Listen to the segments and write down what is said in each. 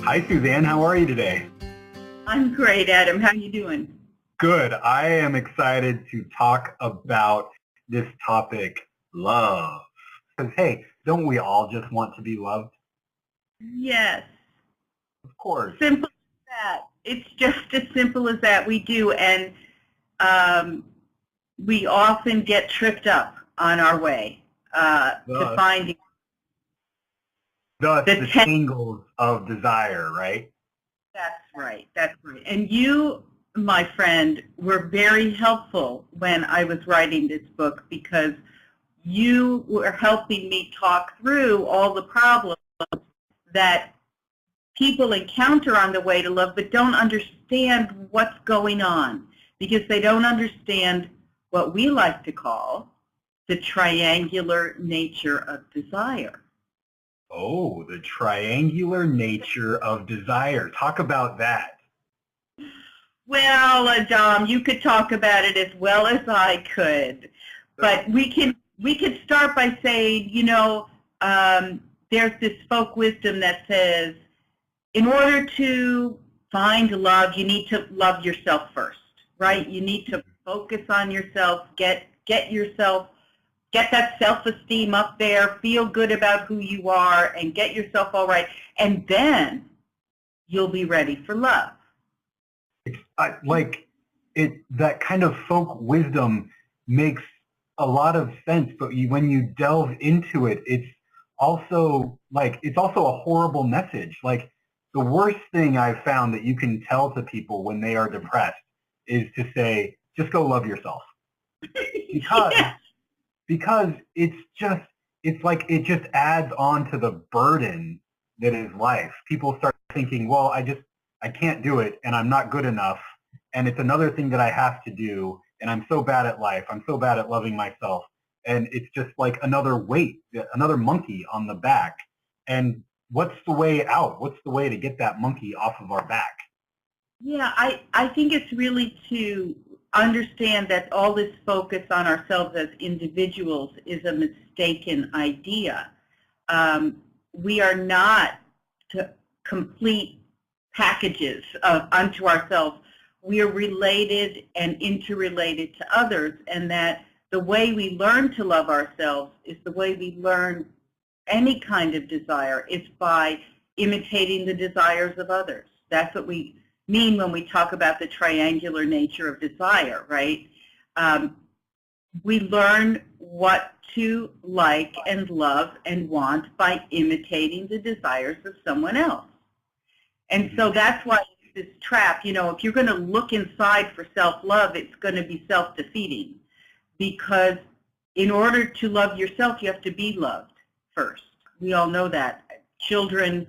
Hi, Suzanne. How are you today? I'm great, Adam. How you doing? Good. I am excited to talk about this topic, love. Because, hey, don't we all just want to be loved? Yes, Of course. simple as that. It's just as simple as that. We do, and um, we often get tripped up on our way to Thus, finding thus the the 10. tangles of desire, right? That's right. That's right. And you, my friend, were very helpful when I was writing this book because you were helping me talk through all the problems that people encounter on the way to love but don't understand what's going on because they don't understand what we like to call the triangular nature of desire. Oh, the triangular nature of desire. Talk about that. Well, Dom, you could talk about it as well as I could, but we could start by saying, there's this folk wisdom that says in order to find love, you need to love yourself first, right? You need to focus on yourself, get yourself, get that self-esteem up there, feel good about who you are, and get yourself all right, and then you'll be ready for love. Like that kind of folk wisdom makes a lot of sense, but when you delve into it, it's also a horrible message. Like the worst thing I've found that you can tell to people when they are depressed is to say, just go love yourself. Because Yeah. because it's like it just adds on to the burden that is life. People start thinking, well, I can't do it and I'm not good enough and it's another thing that I have to do and I'm so bad at life. I'm so bad at loving myself. And it's just like another weight, another monkey on the back. And what's the way out? What's the way to get that monkey off of our back? Yeah, I think it's really to understand that all this focus on ourselves as individuals is a mistaken idea. We are not complete packages unto ourselves. We are related and interrelated to others, and that the way we learn to love ourselves is the way we learn any kind of desire. It's by imitating the desires of others. That's what we mean when we talk about the triangular nature of desire, right? Um, we learn what to like and love and want by imitating the desires of someone else. And so that's why it's this trap, if you're going to look inside for self-love, it's going to be self-defeating because in order to love yourself, you have to be loved first. We all know that. Children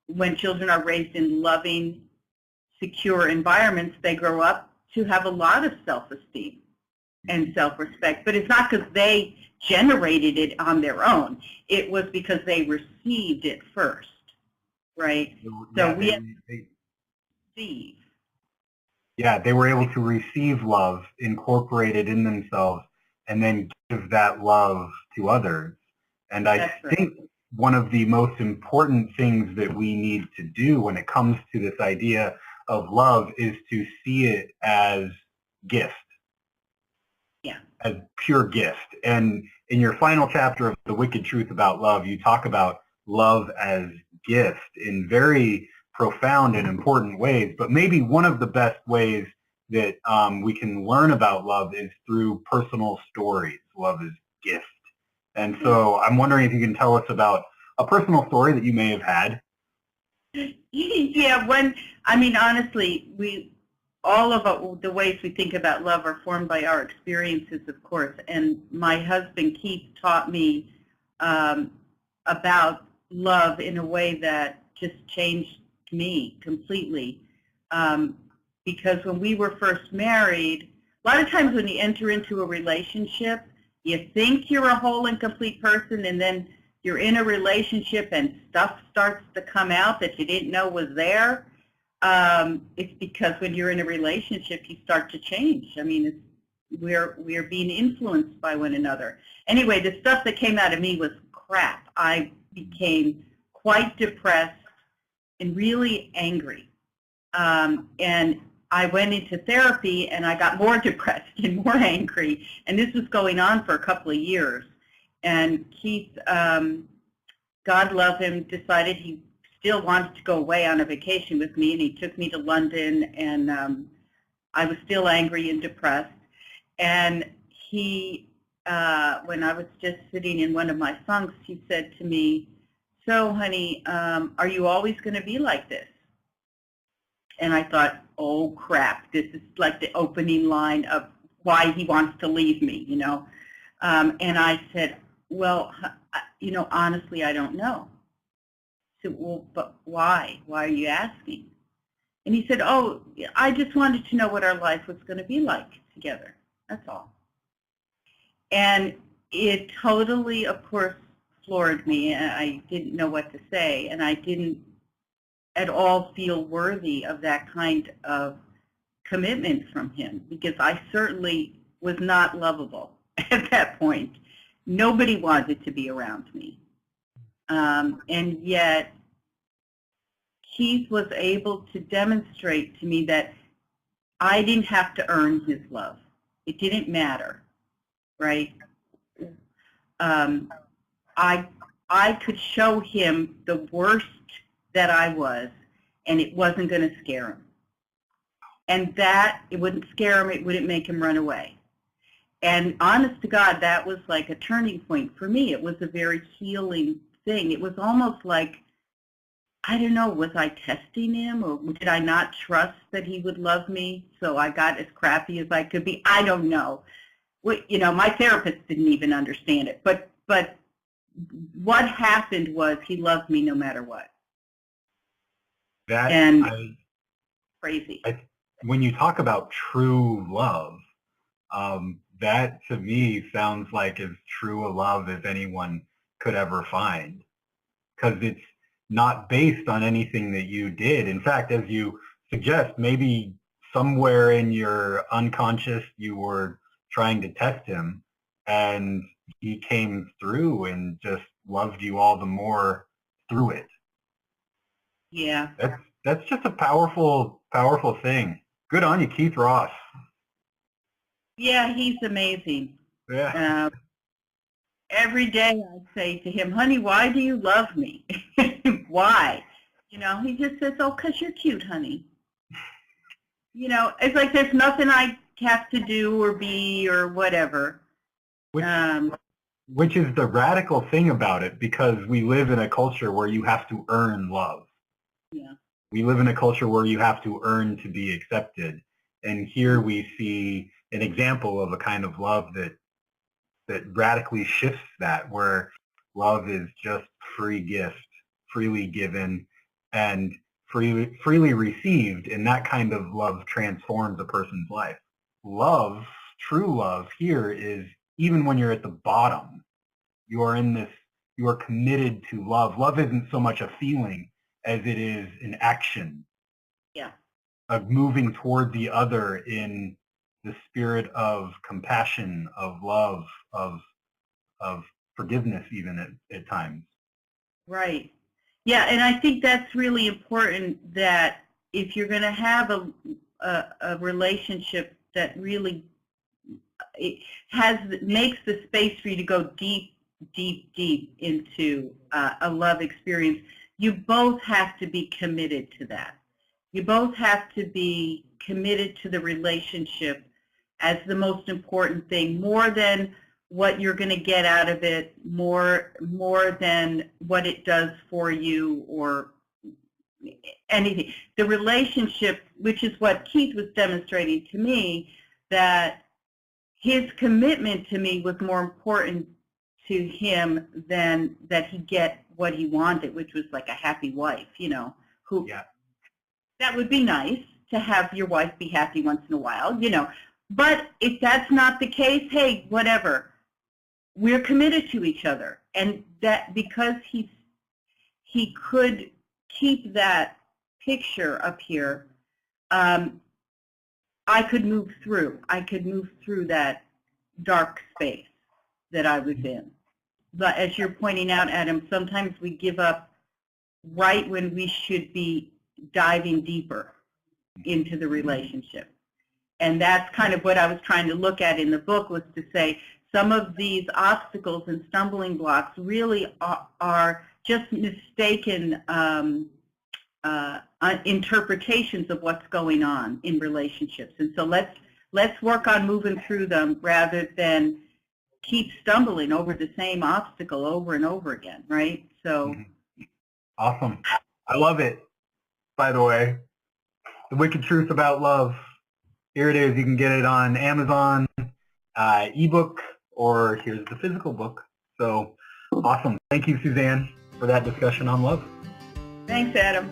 when children are raised in loving, secure environments, they grow up to have a lot of self-esteem and self-respect. But it's not because they generated it on their own. It was because they received it first, right? So Yeah, we have to receive. yeah, they were able to receive love, incorporate it in themselves, and then give that love to others. And I That's right. think one of the most important things that we need to do when it comes to this idea of love is to see it as gift, Yeah. as pure gift. And in your final chapter of The Wicked Truth About Love, you talk about love as gift in very profound and important ways. But maybe one of the best ways that we can learn about love is through personal stories. Love is gift. And so I'm wondering if you can tell us about a personal story that you may have had. Yeah, honestly, all of the ways we think about love are formed by our experiences, of course. And my husband, Keith, taught me about love in a way that just changed me completely. Because when we were first married, a lot of times when you enter into a relationship, you think you're a whole and complete person, and then you're in a relationship and stuff starts to come out that you didn't know was there. It's because when you're in a relationship, you start to change. I mean, we're being influenced by one another. Anyway, the stuff that came out of me was crap. I became quite depressed and really angry. And I went into therapy, and I got more depressed and more angry. And this was going on for a couple of years. And Keith, God love him, decided he still wanted to go away on a vacation with me, and he took me to London, and I was still angry and depressed. And he, when I was just sitting in one of my funks, he said to me, "So, honey, are you always going to be like this?" And I thought, oh, crap, this is like the opening line of why he wants to leave me, you know. And I said, well, you know, honestly, I don't know. I said, well, but why? Why are you asking? And he said, oh, I just wanted to know what our life was going to be like together. That's all. And it totally, of course, floored me. I didn't know what to say, and I didn't at all feel worthy of that kind of commitment from him, because I certainly was not lovable at that point. Nobody wanted to be around me. And yet, Keith was able to demonstrate to me that I didn't have to earn his love. It didn't matter, right? I could show him the worst that I was, and it wasn't going to scare him. And that, it wouldn't scare him, it wouldn't make him run away. And honest to God, that was like a turning point for me. It was a very healing thing. It was almost like, I don't know, was I testing him, or did I not trust that he would love me, so I got as crappy as I could be? I don't know. You know, my therapist didn't even understand it. But what happened was he loved me no matter what. Crazy. When you talk about true love, that to me sounds like as true a love as anyone could ever find, because it's not based on anything that you did. In fact, as you suggest, maybe somewhere in your unconscious you were trying to test him, and he came through and just loved you all the more through it. Yeah. That's just a powerful thing. Good on you, Keith Ross. Yeah, he's amazing. Yeah. Every day I say to him, honey, why do you love me? Why? You know, he just says, oh, 'cause you're cute, honey. You know, it's like there's nothing I have to do or be or whatever. Which is the radical thing about it, because we live in a culture where you have to earn love. Yeah. We live in a culture where you have to earn to be accepted. And here we see an example of a kind of love that radically shifts that, where love is just free gift, freely given, and freely received, and that kind of love transforms a person's life. Love, true love here is, even when you're at the bottom, you are committed to love. Love isn't so much a feeling as it is an action. Yeah. Of moving toward the other in the spirit of compassion, of love, of forgiveness, even at times. Right. Yeah, and I think that's really important, that if you're going to have a relationship that really makes the space for you to go deep, deep, deep into a love experience, you both have to be committed to that. You both have to be committed to the relationship as the most important thing, more than what you're going to get out of it, more than what it does for you or anything. The relationship, which is what Keith was demonstrating to me, that his commitment to me was more important to him than that he get what he wanted, which was like a happy wife, you know, who, yeah. That would be nice to have your wife be happy once in a while, you know. But if that's not the case, hey, whatever. We're committed to each other. And that, because he could keep that picture up here, I could move through. I could move through that dark space that I was in. But as you're pointing out, Adam, sometimes we give up right when we should be diving deeper into the relationship. And that's kind of what I was trying to look at in the book, was to say some of these obstacles and stumbling blocks really are just mistaken interpretations of what's going on in relationships. And so let's work on moving through them rather than keep stumbling over the same obstacle over and over again, right? So awesome. I love it, by the way. The Wicked Truth About Love. Here it is. You can get it on Amazon, ebook, or here's the physical book. So awesome. Thank you, Suzanne, for that discussion on love. Thanks, Adam.